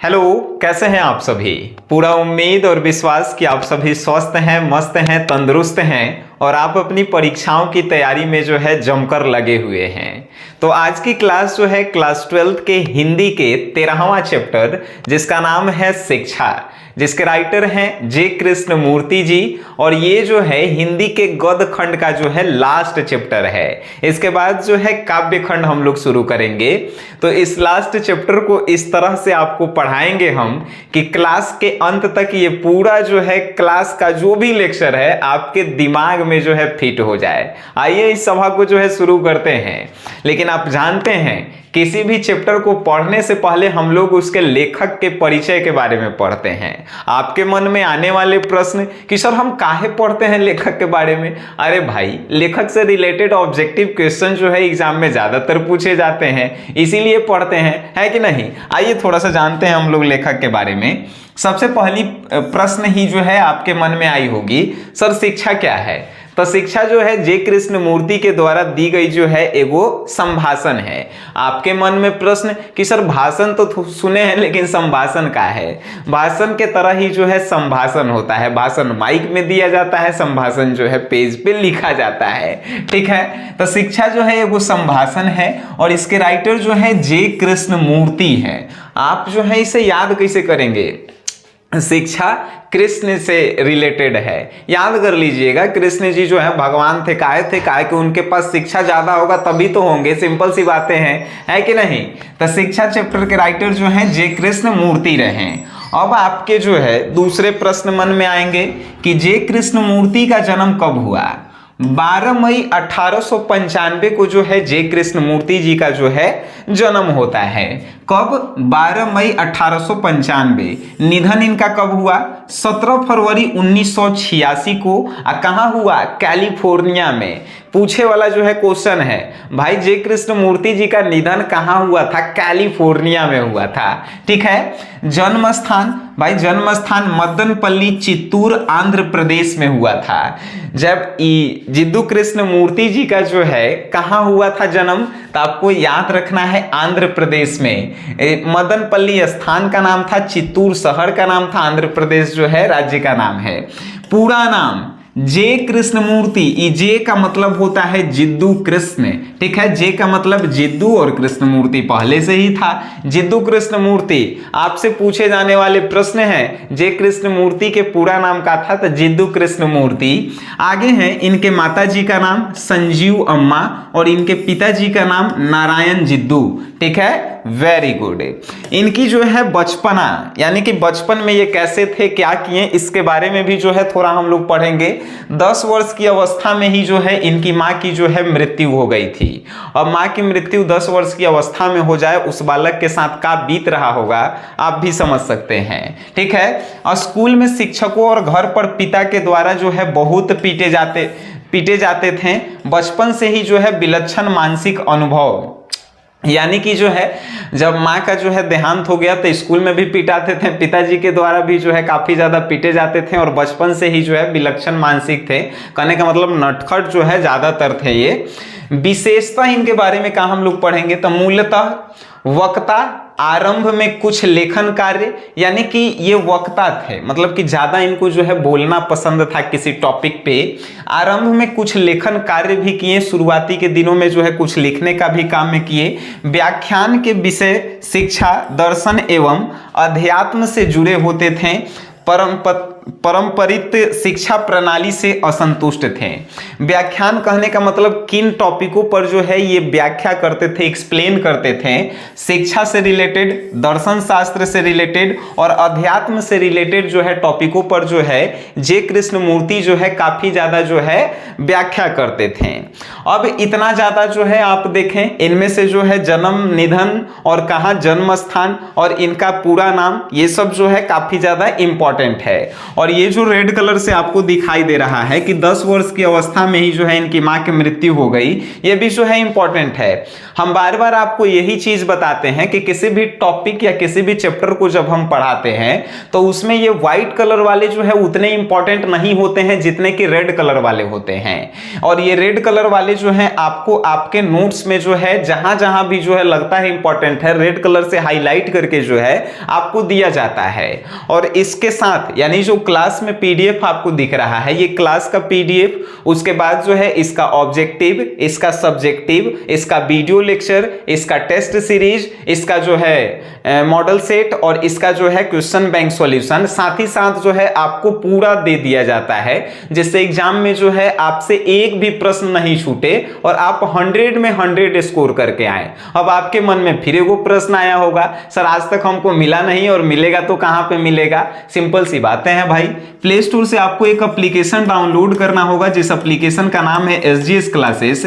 Hello, कैसे हैं आप सभी। पूरा उम्मीद और विश्वास कि आप सभी स्वस्थ हैं, मस्त हैं, तंदुरुस्त हैं और आप अपनी परीक्षाओं की तैयारी में जो है जमकर लगे हुए हैं। तो आज की क्लास जो है क्लास 12 के हिंदी के 13वां चैप्टर जिसका नाम है शिक्षा, जिसके राइटर हैं जे कृष्ण मूर्ति जी, और ये जो है हिंदी के गद्य खंड का जो है लास्ट चैप्टर है। इसके बाद जो है काव्य खंड हम लोग शुरू करेंगे। तो इस लास्ट चैप्टर को इस तरह से आपको पढ़ाएंगे हम कि क्लास के अंत तक ये पूरा जो है क्लास का जो भी लेक्चर है आपके दिमाग में जो है फिट हो जाए। आइए इस सभा को जो है शुरू करते हैं। लेकिन आप जानते हैं किसी भी चैप्टर को पढ़ने से पहले हम लोग उसके लेखक के परिचय के बारे में पढ़ते हैं। आपके मन में आने वाले प्रश्न कि सर हम काहे पढ़ते हैं लेखक के बारे में। अरे भाई, लेखक से रिलेटेड ऑब्जेक्टिव क्वेश्चन जो है एग्जाम में ज्यादातर पूछे जाते हैं, इसीलिए पढ़ते हैं, है कि नहीं। आइए थोड़ा सा जानते हैं हम लोग लेखक के बारे में। सबसे पहली प्रश्न ही जो है आपके मन में आई होगी, सर शिक्षा क्या है। तो शिक्षा जो है जे कृष्ण मूर्ति के द्वारा दी गई जो है एगो संभाषण है। आपके मन में प्रश्न कि सर भाषण तो सुने हैं लेकिन संभाषण का है। भाषण के तरह ही जो है संभाषण होता है। भाषण माइक में दिया जाता है, संभाषण जो है पेज पे लिखा जाता है। ठीक है, तो शिक्षा जो है एगो संभाषण है और इसके राइटर जो है जे कृष्ण मूर्ति है। आप जो है इसे याद कैसे करेंगे। शिक्षा कृष्ण से रिलेटेड है, याद कर लीजिएगा। कृष्ण जी जो है भगवान थे, काहे कि उनके पास शिक्षा ज्यादा होगा तभी तो होंगे, सिंपल सी बातें हैं, है कि नहीं। तो शिक्षा चैप्टर के राइटर जो हैं जे कृष्ण मूर्ति रहे। अब आपके जो है दूसरे प्रश्न मन में आएंगे कि जे कृष्ण मूर्ति का जन्म कब हुआ। 12 मई 1895 को जो है जे कृष्ण मूर्ति जी का जो है जन्म होता है। कब? 12 मई 1895। निधन इनका कब हुआ? 17 फरवरी 1986 को। कहाँ हुआ? कैलिफोर्निया में। पूछे वाला जो है क्वेश्चन है, भाई जे कृष्ण मूर्ति जी का निधन कहाँ हुआ था? कैलिफोर्निया में हुआ था। ठीक है, जन्म स्थान, भाई जन्म स्थान मदनपल्ली, चित्तूर, आंध्र प्रदेश में हुआ था। जब जिद्दू कृष्ण मूर्ति जी का जो है कहाँ हुआ था जन्म, तो आपको याद रखना है आंध्र प्रदेश में। मदनपल्ली स्थान का नाम था, चित्तूर शहर का नाम था, आंध्र प्रदेश जो है राज्य का नाम है। पूरा नाम जे कृष्ण मूर्ति। जे का मतलब होता है जिद्दू कृष्ण। ठीक है, जे का मतलब जिद्दू और कृष्ण मूर्ति पहले से ही था, जिद्दू कृष्ण मूर्ति। आपसे पूछे जाने वाले प्रश्न हैं जे कृष्ण मूर्ति के पूरा नाम का था, तो जिद्दू कृष्ण मूर्ति। आगे हैं इनके माता जी का नाम संजीव अम्मा और इनके पिताजी का नाम नारायण जिद्दू। ठीक है, वेरी गुड। इनकी जो है बचपना, यानी कि बचपन में ये कैसे थे, क्या किए, इसके बारे में भी जो है थोड़ा हम लोग पढ़ेंगे। 10 वर्ष की अवस्था में ही जो है इनकी माँ की जो है मृत्यु हो गई थी। अब माँ की मृत्यु 10 वर्ष की अवस्था में हो जाए, उस बालक के साथ क्या बीत रहा होगा आप भी समझ सकते हैं। ठीक है, और स्कूल में शिक्षकों और घर पर पिता के द्वारा जो है बहुत पीटे जाते थे। बचपन से ही जो है विलक्षण मानसिक अनुभव, यानी कि जो है जब माँ का जो है देहांत हो गया तो स्कूल में भी पिटाते थे, पिताजी के द्वारा भी जो है काफी ज्यादा पीटे जाते थे और बचपन से ही जो है विलक्षण मानसिक थे। कहने का मतलब नटखट जो है ज्यादातर थे ये। विशेषता इनके बारे में कहा हम लोग पढ़ेंगे, तो मूलतः वक्ता, आरंभ में कुछ लेखन कार्य, यानी कि ये वक्ता थे, मतलब कि ज्यादा इनको जो है बोलना पसंद था किसी टॉपिक पे। आरंभ में कुछ लेखन कार्य भी किए, शुरुआती के दिनों में जो है कुछ लिखने का भी काम में किए। व्याख्यान के विषय शिक्षा, दर्शन एवं अध्यात्म से जुड़े होते थे। परंपरित शिक्षा प्रणाली से असंतुष्ट थे। व्याख्यान कहने का मतलब किन टॉपिकों पर जो है ये व्याख्या करते थे, एक्सप्लेन करते थे। शिक्षा से रिलेटेड, दर्शन शास्त्र से रिलेटेड और अध्यात्म से रिलेटेड जो है टॉपिकों पर जो है जे कृष्ण मूर्ति जो है काफी ज्यादा जो है व्याख्या करते थे। अब इतना ज्यादा जो है आप देखें, इनमें से जो है जन्म, निधन और कहाँ जन्म स्थान और इनका पूरा नाम, ये सब जो है काफी ज्यादा इंपॉर्टेंट है। और ये जो रेड कलर से आपको दिखाई दे रहा है कि 10 वर्ष की अवस्था में ही जो है इनकी मां की मृत्यु हो गई, ये भी जो है इंपॉर्टेंट है। हम बार बार आपको यही चीज बताते हैं कि किसी भी टॉपिक या किसी भी चैप्टर को जब हम पढ़ाते हैं तो उसमें ये व्हाइट कलर वाले जो है उतने इंपॉर्टेंट नहीं होते हैं जितने कि रेड कलर वाले होते हैं। और ये रेड कलर वाले जो है आपको आपके नोट्स में जो है जहां जहां भी जो है लगता है इंपॉर्टेंट है, रेड कलर से हाईलाइट करके जो है आपको दिया जाता है। और इसके साथ यानी जो क्लास में पीडीएफ आपको दिख रहा है, ये क्लास का पीडीएफ, उसके बाद जो है इसका ऑब्जेक्टिव, इसका सब्जेक्टिव, इसका वीडियो लेक्चर, इसका टेस्ट सीरीज, इसका जो है मॉडल सेट और इसका जो है क्वेश्चन बैंक सॉल्यूशन, साथ ही साथ जो है आपको पूरा दे दिया जाता है जिससे एग्जाम में जो है आपसे एक भी प्रश्न नहीं छूटे और आप 100 में 100 स्कोर करके आए। अब आपके मन में फिर एगो प्रश्न आया होगा, सर आज तक हमको मिला नहीं और मिलेगा तो कहां पे मिलेगा? सिंपल सी बातें हैं भाई, प्ले स्टोर से आपको एक एप्लीकेशन डाउनलोड करना होगा जिस एप्लीकेशन का नाम है SGS क्लासेस।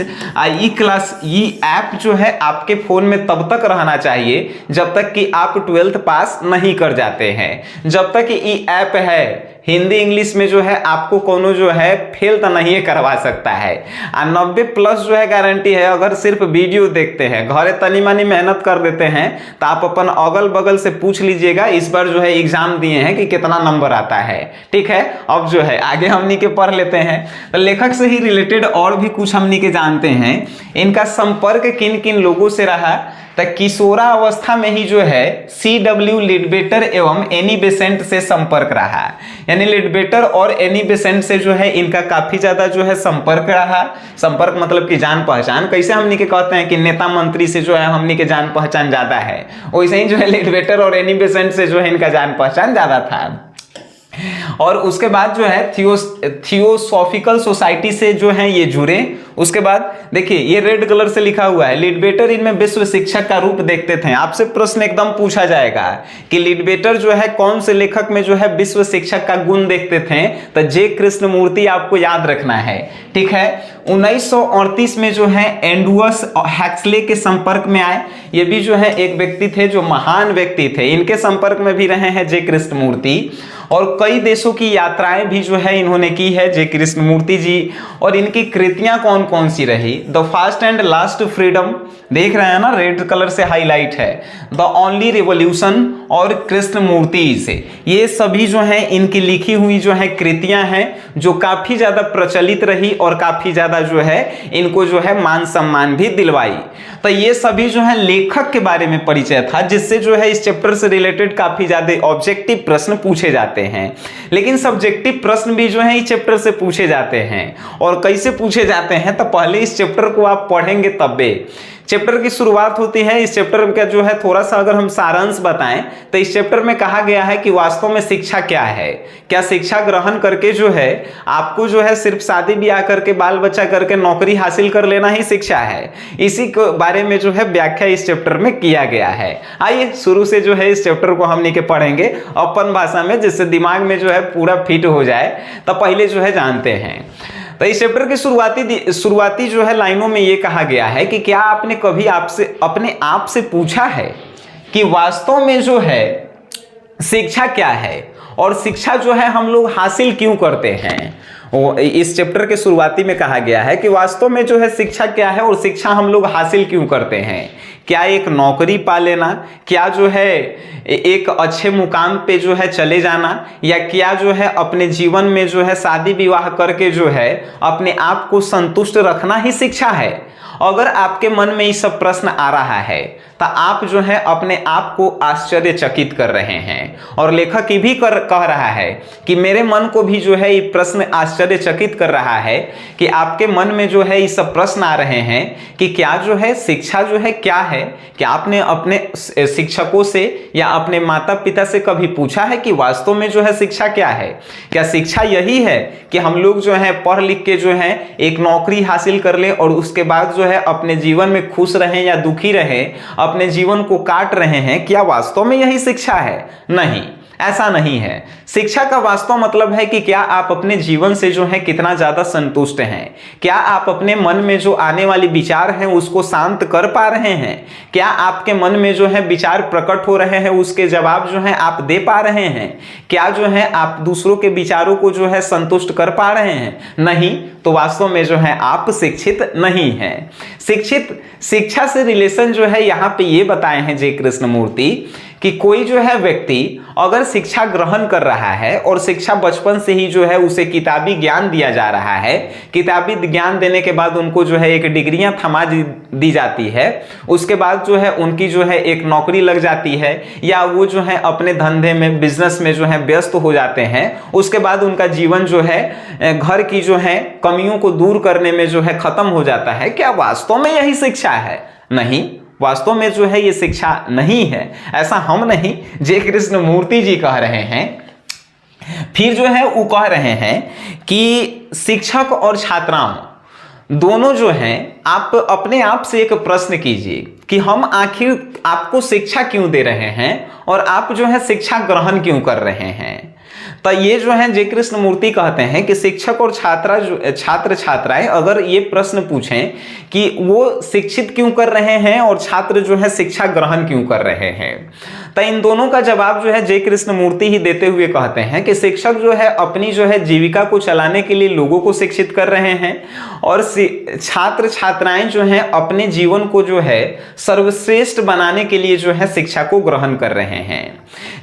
ये ऐप जो है आपके फोन में तब तक रहना चाहिए जब तक कि आप 12th पास नहीं कर जाते हैं। जब तक ये ऐप है हिंदी इंग्लिश में जो है आपको कोनो जो है फेल तो नहीं करवा सकता है। 90+ जो है गारंटी है। अगर सिर्फ वीडियो देखते हैं, घरे तनी मनी मेहनत कर देते हैं तो आप अपन अगल बगल से पूछ लीजिएगा इस बार जो है एग्जाम दिए हैं कि कितना नंबर आता है। ठीक है, अब जो है आगे हमनी के पढ़ लेते हैं। तो लेखक से ही रिलेटेड और भी कुछ हमनी के जानते हैं। इनका संपर्क किन किन लोगों से रहा? तो किशोरा अवस्था में ही जो है CW लिडबेटर एवं एनी बेसेंट से संपर्क रहा, यानी लिडबेटर और एनी बेसेंट से जो है इनका काफी ज्यादा जो है संपर्क रहा। संपर्क मतलब कि जान पहचान, कैसे हमनी के कहते हैं कि नेता मंत्री से जो है हमनी के जान पहचान ज्यादा है, वैसे ही जो है लिडबेटर और एनी बेसेंट से जो है इनका जान पहचान ज्यादा था। और उसके बाद जो है थियोसॉफिकल सोसाइटी से जो है ये जुड़े। उसके बाद देखिए ये रेड कलर से लिखा हुआ है लिडबेटर इनमें विश्व शिक्षक का रूप देखते थे। आपसे प्रश्न एकदम पूछा जाएगा कि लिडबेटर जो है कौन से लेखक में जो है विश्व शिक्षक का गुण देखते थे, तो जे कृष्णमूर्ति आपको याद रखना है। ठीक है, 1938 में जो है एंडुअस हैक्सले के संपर्क में आए। ये भी जो है एक व्यक्ति थे जो महान व्यक्ति थे, इनके संपर्क में भी रहे हैं जे कृष्णमूर्ति। और कई देशों की यात्राएं भी जो है इन्होंने की है जे कृष्णमूर्ति जी। और इनकी कृतियां कौन कौन सी रही? The first and last freedom, देख रहे हैं ना रेड कलर से हाईलाइट है, द ओनली रिवॉल्यूशन और कृष्णमूर्ति से, ये सभी जो है इनकी लिखी हुई जो है कृतियां हैं जो काफी ज्यादा प्रचलित रही और काफी ज्यादा जो है इनको जो है मान सम्मान भी दिलवाई। तो ये सभी जो है लेखक के बारे में परिचय था, जिससे जो है इस चैप्टर से रिलेटेड काफी ज्यादा ऑब्जेक्टिव प्रश्न पूछे जाते हैं। लेकिन सब्जेक्टिव प्रश्न भी जो है इस चैप्टर से पूछे जाते हैं। और कैसे पूछे जाते हैं? तो पहले इस चैप्टर को आप पढ़ेंगे तबे। चैप्टर की शुरुआत होती है, इस चैप्टर का जो है थोड़ा सा अगर हम सारांश बताएं तो इस चैप्टर में कहा गया है कि वास्तव में शिक्षा क्या है। क्या शिक्षा ग्रहण करके जो है आपको जो है सिर्फ शादी ब्याह करके बाल बच्चा करके नौकरी हासिल कर लेना ही शिक्षा है? इसी के बारे में जो है व्याख्या इस चैप्टर में किया गया है। आइए शुरू से जो है इस चैप्टर को हमने के पढ़ेंगे अपन भाषा में, जिससे दिमाग में जो है पूरा फिट हो जाए। तो पहले जो है जानते हैं, तो इस चैप्टर की शुरुआती जो है लाइनों में ये कहा गया है कि क्या आपने कभी अपने आप से पूछा है कि वास्तव में जो है शिक्षा क्या है और शिक्षा जो है हम लोग हासिल क्यों करते हैं? इस चैप्टर के शुरुआती में कहा गया है कि वास्तव में जो है शिक्षा क्या है और शिक्षा हम लोग हासिल क्यों करते हैं। क्या एक नौकरी पा लेना, क्या जो है एक अच्छे मुकाम पे जो है चले जाना, या क्या जो है अपने जीवन में जो है शादी विवाह करके जो है अपने आप को संतुष्ट रखना ही शिक्षा है? अगर आपके मन में ये सब प्रश्न आ रहा है तो आप जो है अपने आप को आश्चर्यचकित कर रहे हैं। और लेखक ये भी कह रहा है कि मेरे मन को भी जो है ये प्रश्न आश्चर्यचकित कर रहा है कि आपके मन में जो है ये सब प्रश्न आ रहे हैं कि क्या जो है शिक्षा जो है क्या है। क्या आपने अपने शिक्षकों से या अपने माता पिता से कभी पूछा है कि वास्तव में जो है शिक्षा क्या है? क्या शिक्षा यही है कि हम लोग जो है पढ़ लिख के जो है एक नौकरी हासिल कर ले और उसके बाद जो है अपने जीवन में खुश रहें या दुखी रहें, अपने जीवन को काट रहे हैं? क्या वास्तव में यही शिक्षा है? नहीं। ऐसा नहीं है। शिक्षा का वास्तव मतलब है कि क्या आप अपने जीवन से जो है कितना ज्यादा संतुष्ट हैं, क्या आप अपने मन में जो आने वाली विचार हैं उसको शांत कर पा रहे हैं, क्या आपके मन में जो है विचार प्रकट हो रहे हैं उसके जवाब जो है आप दे पा रहे हैं, क्या जो है आप दूसरों के विचारों को जो है संतुष्ट कर पा रहे हैं। नहीं, तो वास्तव में जो है आप शिक्षित नहीं हैं। शिक्षा से रिलेशन जो है यहाँ पे ये बताए हैं जय कृष्णमूर्ति कि कोई जो है व्यक्ति अगर शिक्षा ग्रहण कर रहा है और शिक्षा बचपन से ही जो है उसे किताबी ज्ञान दिया जा रहा है, किताबी ज्ञान देने के बाद उनको जो है एक डिग्रियां थमा दी जाती है, उसके बाद जो है उनकी जो है एक नौकरी लग जाती है या वो जो है अपने धंधे में बिजनेस में जो है व्यस्त हो जाते हैं, उसके बाद उनका जीवन जो है घर की जो है कमियों को दूर करने में जो है खत्म हो जाता है। क्या वास्तव में यही शिक्षा है? नहीं, वास्तव में जो है ये शिक्षा नहीं है। ऐसा हम नहीं, जय कृष्णमूर्ति जी कह रहे हैं। फिर जो है वो कह रहे हैं कि शिक्षक और छात्राओं दोनों जो हैं, आप अपने आप से एक प्रश्न कीजिए कि हम आखिर आपको शिक्षा क्यों दे रहे हैं और आप जो है शिक्षा ग्रहण क्यों कर रहे हैं। तो ये जो है जय कृष्णमूर्ति कहते हैं कि शिक्षक और छात्र छात्राएं अगर ये प्रश्न पूछें कि वो शिक्षित क्यों कर रहे हैं और छात्र जो है शिक्षा ग्रहण क्यों कर रहे हैं, तो इन दोनों का जवाब जो है जय कृष्णमूर्ति ही देते हुए कहते हैं कि शिक्षक जो है अपनी जो है जीविका को चलाने के लिए लोगों को शिक्षित कर रहे हैं और छात्र छात्राएं जो हैं अपने जीवन को जो है सर्वश्रेष्ठ बनाने के लिए जो है शिक्षा को ग्रहण कर रहे हैं।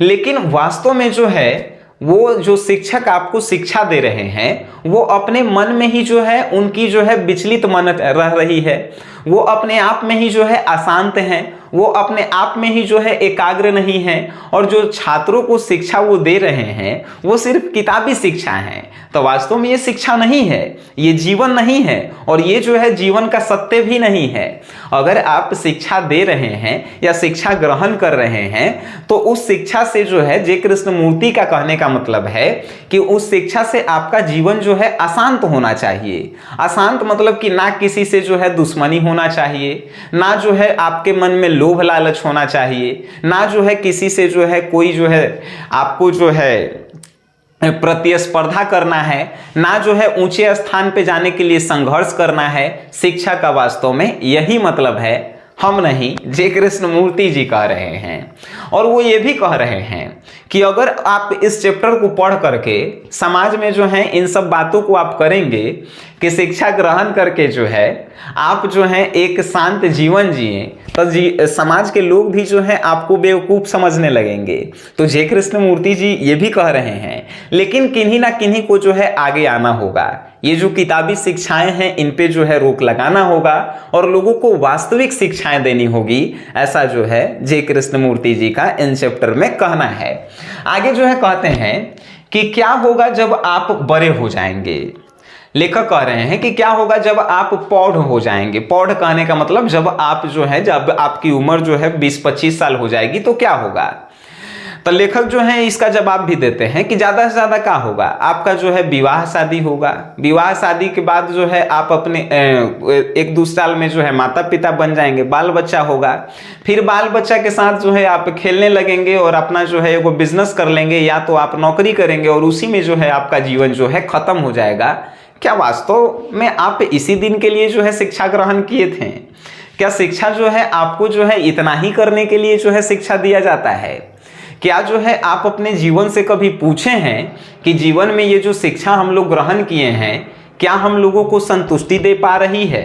लेकिन वास्तव में जो है वो जो शिक्षक आपको शिक्षा दे रहे हैं वो अपने मन में ही जो है उनकी जो है विचलित मन रह रही है, वो अपने आप में ही जो है अशांत हैं, वो अपने आप में ही जो है एकाग्र नहीं है। और जो छात्रों को शिक्षा वो दे रहे हैं वो सिर्फ किताबी शिक्षा है। तो वास्तव में ये शिक्षा नहीं है, ये जीवन नहीं है और ये जो है जीवन का सत्य भी नहीं है। अगर आप शिक्षा दे रहे हैं या शिक्षा ग्रहण कर रहे हैं तो उस शिक्षा से जो है जय कृष्णमूर्ति का कहने का मतलब है कि उस शिक्षा से आपका जीवन जो है अशांत होना चाहिए। अशांत मतलब कि ना किसी से जो है दुश्मनी होना चाहिए, ना जो है आपके मन में लोभ लालच होना चाहिए, ना जो है किसी से जो है कोई जो है आपको जो है प्रतिस्पर्धा करना है, ना जो है ऊंचे स्थान पे जाने के लिए संघर्ष करना है। शिक्षा का वास्तव में यही मतलब है, हम नहीं, जय कृष्णमूर्ति जी कह रहे हैं। और वो ये भी कह रहे हैं कि अगर आप इस चैप्टर को पढ़ करके समाज में जो है इन सब बातों को आप करेंगे कि शिक्षा ग्रहण करके जो है आप जो है एक शांत जीवन जिए, तो समाज के लोग भी जो है आपको बेवकूफ़ समझने लगेंगे। तो जय कृष्णमूर्ति जी ये भी कह रहे हैं, लेकिन किन्हीं ना किन्हीं को जो है आगे आना होगा। ये जो किताबी शिक्षाएं हैं इन पे जो है रोक लगाना होगा और लोगों को वास्तविक शिक्षाएं देनी होगी। ऐसा जो है जय कृष्णमूर्ति जी का इन चैप्टर में कहना है। आगे जो है कहते हैं कि क्या होगा जब आप बड़े हो जाएंगे। लेखक कह रहे हैं कि क्या होगा जब आप प्रौढ़ हो जाएंगे। प्रौढ़ कहने का मतलब जब आप जो है जब आपकी उम्र जो है 20-25 साल हो जाएगी तो क्या होगा। तो लेखक जो है इसका जवाब भी देते हैं कि ज़्यादा से ज़्यादा क्या होगा, आपका जो है विवाह शादी होगा। विवाह शादी के बाद जो है आप अपने 1-2 साल में जो है माता पिता बन जाएंगे, बाल बच्चा होगा। फिर बाल बच्चा के साथ जो है आप खेलने लगेंगे और अपना जो है वो बिजनेस कर लेंगे या तो आप नौकरी करेंगे और उसी में जो है आपका जीवन जो है खत्म हो जाएगा। क्या वास्तव में आप इसी दिन के लिए जो है शिक्षा ग्रहण किए थे? क्या शिक्षा जो है आपको जो है इतना ही करने के लिए जो है शिक्षा दिया जाता है? क्या जो है आप अपने जीवन से कभी पूछे हैं कि जीवन में ये जो शिक्षा हम लोग ग्रहण किए हैं क्या हम लोगों को संतुष्टि दे पा रही है?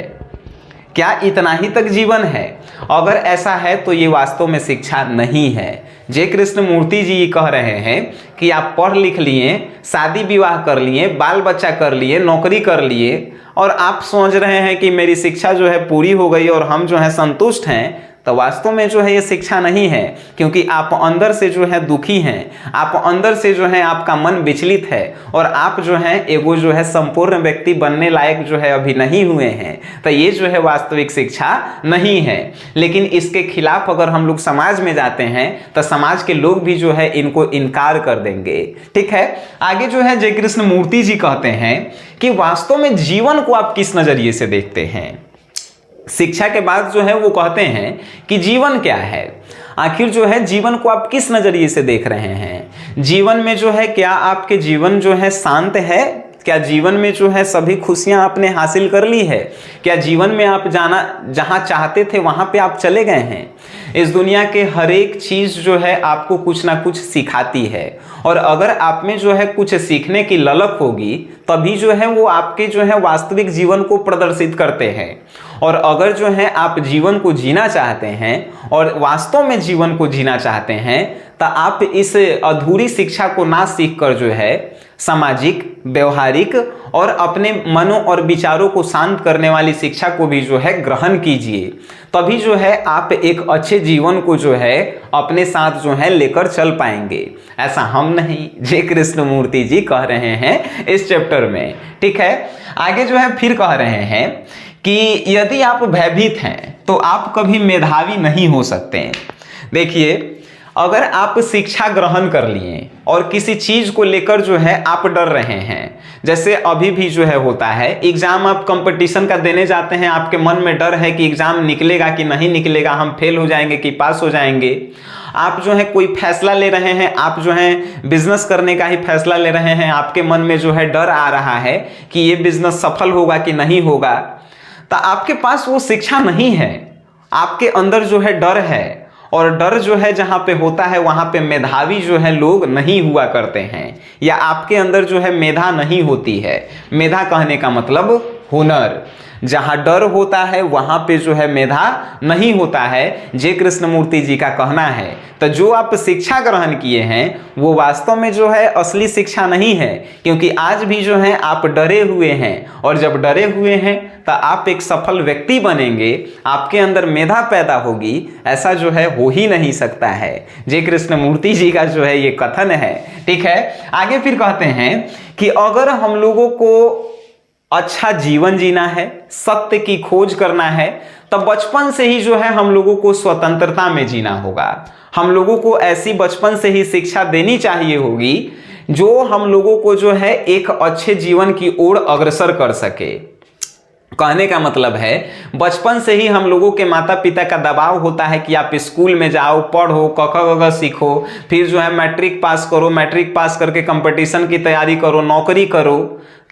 क्या इतना ही तक जीवन है? अगर ऐसा है तो ये वास्तव में शिक्षा नहीं है। जय कृष्णमूर्ति जी कह रहे हैं कि आप पढ़ लिख लिए, शादी विवाह कर लिए, बाल बच्चा कर लिए, नौकरी कर लिए और आप सोच रहे हैं कि मेरी शिक्षा जो है पूरी हो गई और हम जो है संतुष्ट हैं, तो वास्तव में जो है ये शिक्षा नहीं है। क्योंकि आप अंदर से जो है दुखी हैं, आप अंदर से जो है आपका मन विचलित है और आप जो है एगो जो है संपूर्ण व्यक्ति बनने लायक जो है अभी नहीं हुए हैं। तो ये जो है वास्तविक शिक्षा नहीं है। लेकिन इसके खिलाफ अगर हम लोग समाज में जाते हैं तो समाज के लोग भी जो है इनको इनकार कर देंगे। ठीक है, आगे जो है जय कृष्णमूर्ति जी कहते हैं कि वास्तव में जीवन को आप किस नजरिए से देखते हैं। शिक्षा के बाद जो है वो कहते हैं कि जीवन क्या है, आखिर जो है जीवन को आप किस नजरिए से देख रहे हैं। जीवन में जो है क्या आपके जीवन जो है शांत है? क्या जीवन में जो है सभी खुशियां आपने हासिल कर ली है? क्या जीवन में आप जाना जहां चाहते थे वहां पे आप चले गए हैं? इस दुनिया के हर एक चीज जो है आपको कुछ ना कुछ सिखाती है, और अगर आप में जो है कुछ सीखने की ललक होगी तभी जो है वो आपके जो है वास्तविक जीवन को प्रदर्शित करते हैं। और अगर जो है आप जीवन को जीना चाहते हैं और वास्तव में जीवन को जीना चाहते हैं तो आप इस अधूरी शिक्षा को ना सीख कर जो है सामाजिक, व्यवहारिक और अपने मनों और विचारों को शांत करने वाली शिक्षा को भी जो है ग्रहण कीजिए। तभी जो है आप एक अच्छे जीवन को जो है अपने साथ जो है लेकर चल पाएंगे। ऐसा हम नहीं, जे कृष्णमूर्ति जी कह रहे हैं इस चैप्टर में। ठीक है, आगे जो है फिर कह रहे हैं कि यदि आप भयभीत हैं तो आप कभी मेधावी नहीं हो सकते। देखिए, अगर आप शिक्षा ग्रहण कर लिए और किसी चीज को लेकर जो है आप डर रहे हैं, जैसे अभी भी जो है होता है, एग्जाम आप कंपटीशन का देने जाते हैं, आपके मन में डर है कि एग्जाम निकलेगा कि नहीं निकलेगा, हम फेल हो जाएंगे कि पास हो जाएंगे। आप जो है कोई फैसला ले रहे हैं, आप जो है बिजनेस करने का ही फैसला ले रहे हैं, आपके मन में जो है डर आ रहा है कि ये बिजनेस सफल होगा कि नहीं होगा, तो आपके पास वो शिक्षा नहीं है, आपके अंदर जो है डर है। और डर जो है जहां पे होता है वहां पे मेधावी जो है लोग नहीं हुआ करते हैं, या आपके अंदर जो है मेधा नहीं होती है। मेधा कहने का मतलब हुनर। जहां डर होता है वहां पे जो है मेधा नहीं होता है, जे कृष्णमूर्ति जी का कहना है। तो जो आप शिक्षा ग्रहण किए हैं वो वास्तव में जो है असली शिक्षा नहीं है, क्योंकि आज भी जो है आप डरे हुए हैं, और जब डरे हुए हैं तो आप एक सफल व्यक्ति बनेंगे, आपके अंदर मेधा पैदा होगी, ऐसा जो है हो ही नहीं सकता है। जे कृष्णमूर्ति जी का जो है ये कथन है। ठीक है, आगे फिर कहते हैं कि अगर हम लोगों को अच्छा जीवन जीना है, सत्य की खोज करना है, तब बचपन से ही जो है हम लोगों को स्वतंत्रता में जीना होगा। हम लोगों को ऐसी बचपन से ही शिक्षा देनी चाहिए होगी जो हम लोगों को जो है एक अच्छे जीवन की ओर अग्रसर कर सके। कहने का मतलब है बचपन से ही हम लोगों के माता पिता का दबाव होता है कि आप स्कूल में जाओ, पढ़ो, क ख ग घ सीखो, फिर जो है मैट्रिक पास करो, मैट्रिक पास करके कंपटीशन की तैयारी करो, नौकरी करो।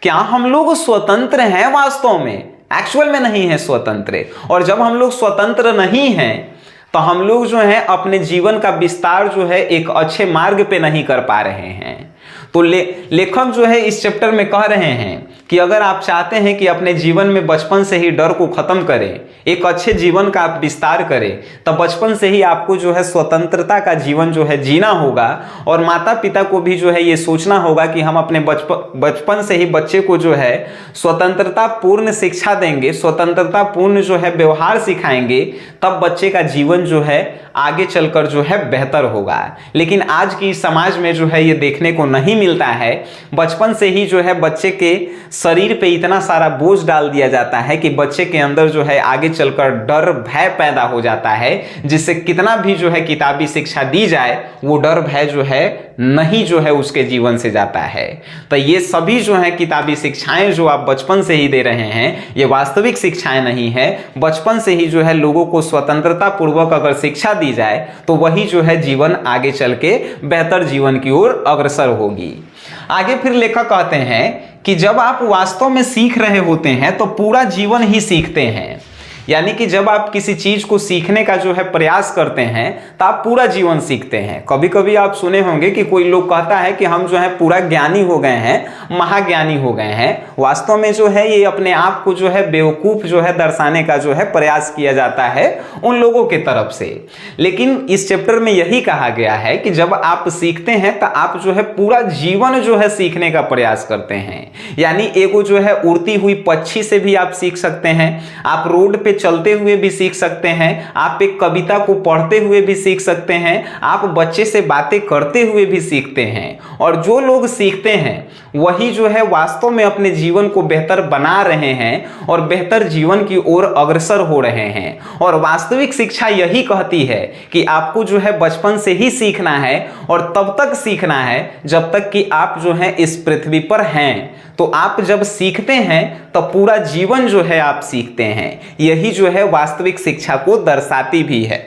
क्या हम लोग स्वतंत्र हैं? वास्तव में एक्चुअल में नहीं है स्वतंत्र। और जब हम लोग स्वतंत्र नहीं हैं तो हम लोग जो है अपने जीवन का विस्तार जो है एक अच्छे मार्ग पे नहीं कर पा रहे हैं। तो लेखक जो है इस चैप्टर में कह रहे हैं कि अगर आप चाहते हैं कि अपने जीवन में बचपन से ही डर को खत्म करें, एक अच्छे जीवन का आप विस्तार करें, तब बचपन से ही आपको जो है स्वतंत्रता का जीवन जो है जीना होगा। और माता पिता को भी जो है ये सोचना होगा कि हम अपने बचपन से ही बच्चे को जो है स्वतंत्रता पूर्ण शिक्षा देंगे, स्वतंत्रता पूर्ण जो है व्यवहार सिखाएंगे, तब बच्चे का जीवन जो है आगे चलकर जो है बेहतर होगा। लेकिन आज की समाज में जो है ये देखने को नहीं मिलता है। बचपन से ही जो है बच्चे के शरीर पे इतना सारा बोझ डाल दिया जाता है कि बच्चे के अंदर जो है आगे चलकर डर, भय पैदा हो जाता है, जिससे कितना भी जो है किताबी शिक्षा दी जाए वो डर, भय जो है नहीं जो है उसके जीवन से जाता है। तो ये सभी जो है किताबी शिक्षाएं जो आप बचपन से ही दे रहे हैं, ये वास्तविक शिक्षाएं नहीं है। बचपन से ही जो है लोगों को स्वतंत्रता पूर्वक अगर शिक्षा दी जाए तो वही जो है जीवन आगे चल के बेहतर जीवन की ओर अग्रसर होगी। आगे फिर लेखक कहते हैं कि जब आप वास्तव में सीख रहे होते हैं तो पूरा जीवन ही सीखते हैं। यानी कि जब आप किसी चीज को सीखने का जो है प्रयास करते हैं तो आप पूरा जीवन सीखते हैं। कभी कभी आप सुने होंगे कि कोई लोग कहता है कि हम जो है पूरा ज्ञानी हो गए हैं, महाज्ञानी हो गए हैं। वास्तव में जो है ये अपने आप को जो है बेवकूफ जो है दर्शाने का जो है प्रयास किया जाता है उन लोगों के तरफ से। लेकिन इस चैप्टर में यही कहा गया है कि जब आप सीखते हैं तो आप जो है पूरा जीवन जो है सीखने का प्रयास करते हैं। यानी एगो जो है उड़ती हुई पक्षी से भी आप सीख सकते हैं, आप रोड पे चलते हुए भी सीख सकते हैं, आप एक कविता को पढ़ते हुए भी सीख सकते हैं, आप बच्चे से बातें करते हुए भी सीखते हैं। और जो लोग सीखते हैं वही जो है वास्तव में अपने जीवन को बेहतर बना रहे हैं और बेहतर जीवन की ओर अग्रसर हो रहे हैं। और वास्तविक शिक्षा यही कहती है कि आपको जो है बचपन से ही सीखना है और तब तक सीखना है जब तक कि आप जो है इस पृथ्वी पर हैं। तो आप जब सीखते हैं तो पूरा जीवन जो है आप सीखते हैं। यही जो है वास्तविक शिक्षा को दर्शाती भी है।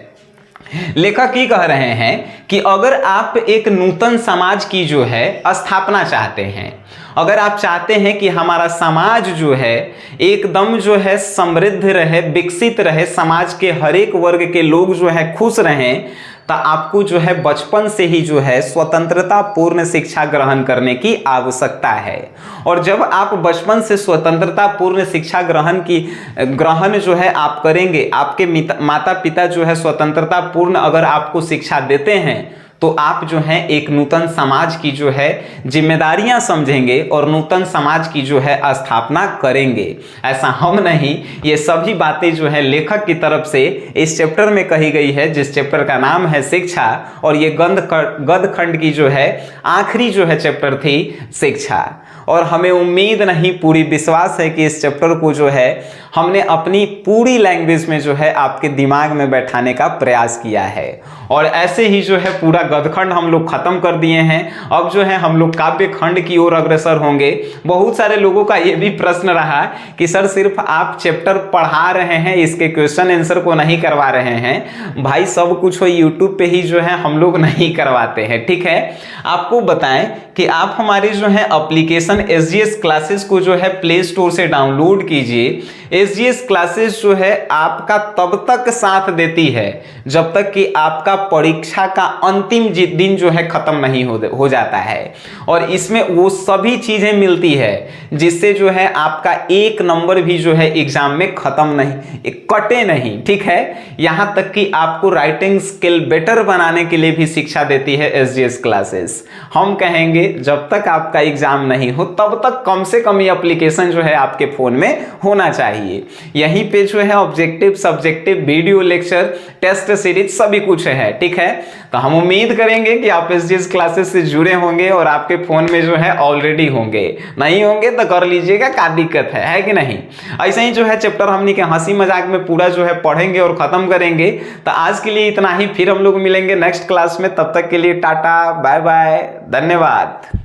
लेखक ये कह रहे हैं कि अगर आप एक नूतन समाज की जो है स्थापना चाहते हैं, अगर आप चाहते हैं कि हमारा समाज जो है एकदम जो है समृद्ध रहे, विकसित रहे, समाज के हर एक वर्ग के लोग जो है खुश रहें, तो आपको जो है बचपन से ही जो है स्वतंत्रता पूर्ण शिक्षा ग्रहण करने की आवश्यकता है। और जब आप बचपन से स्वतंत्रता पूर्ण शिक्षा ग्रहण जो है आप करेंगे, आपके माता पिता जो है स्वतंत्रता पूर्ण अगर आपको शिक्षा देते हैं, तो आप जो है एक नूतन समाज की जो है जिम्मेदारियां समझेंगे और नूतन समाज की जो है स्थापना करेंगे। ऐसा हम नहीं, ये सभी बातें जो है लेखक की तरफ से इस चैप्टर में कही गई है, जिस चैप्टर का नाम है शिक्षा, और ये गद्य खंड की जो है आखिरी जो है चैप्टर थी शिक्षा। और हमें उम्मीद नहीं, पूरी विश्वास है कि इस चैप्टर को जो है हमने अपनी पूरी लैंग्वेज में जो है आपके दिमाग में बैठाने का प्रयास किया है। और ऐसे ही जो है पूरा गद्यखंड हम लोग खत्म कर दिए हैं। अब जो है हम लोग काव्य खंड की ओर अग्रसर होंगे। बहुत सारे लोगों का ये भी प्रश्न रहा कि सर सिर्फ आप चैप्टर पढ़ा रहे हैं, इसके क्वेश्चन आंसर को नहीं करवा रहे हैं। भाई सब कुछ हो यूट्यूब पे ही जो है हम लोग नहीं करवाते हैं, ठीक है। आपको बताएं कि आप हमारे जो है एप्लीकेशन SGS क्लासेस को जो है प्ले स्टोर से डाउनलोड कीजिए। SGS क्लासेस जो है आपका तब तक साथ देती है जब तक कि आपका परीक्षा का अंतिम दिन जो है खत्म नहीं हो जाता है। और इसमें वो सभी चीजें मिलती है जिससे जो है आपका एक नंबर भी जो है एग्जाम में खत्म नहीं, कटे नहीं, ठीक है। यहां तक कि आपको राइटिंग स्किल बेटर बनाने के लिए भी शिक्षा देती है SGS क्लासेस। हम कहेंगे जब तक आपका एग्जाम नहीं हो तब तक कम से कम ये एप्लीकेशन जो है आपके फोन में होना चाहिए। यहीं पे जो है objective, subjective, video lecture, test series सभी कुछ है, ठीक है। तो हम उम्मीद करेंगे कि आप SGS क्लासेस से जुड़े होंगे और आपके फोन में जो है ऑलरेडी होंगे। नहीं होंगे तो कर लीजिएगा, क्या दिक्कत है कि नहीं। ऐसे ही जो है चैप्टर हमने के हंसी मजाक में पूरा जो है पढ़ेंगे और खत्म करेंगे। तो आज के लिए इतना ही, फिर हम लोग मिलेंगे नेक्स्ट क्लास में। तब तक के लिए टाटा, बाय बाय, धन्यवाद।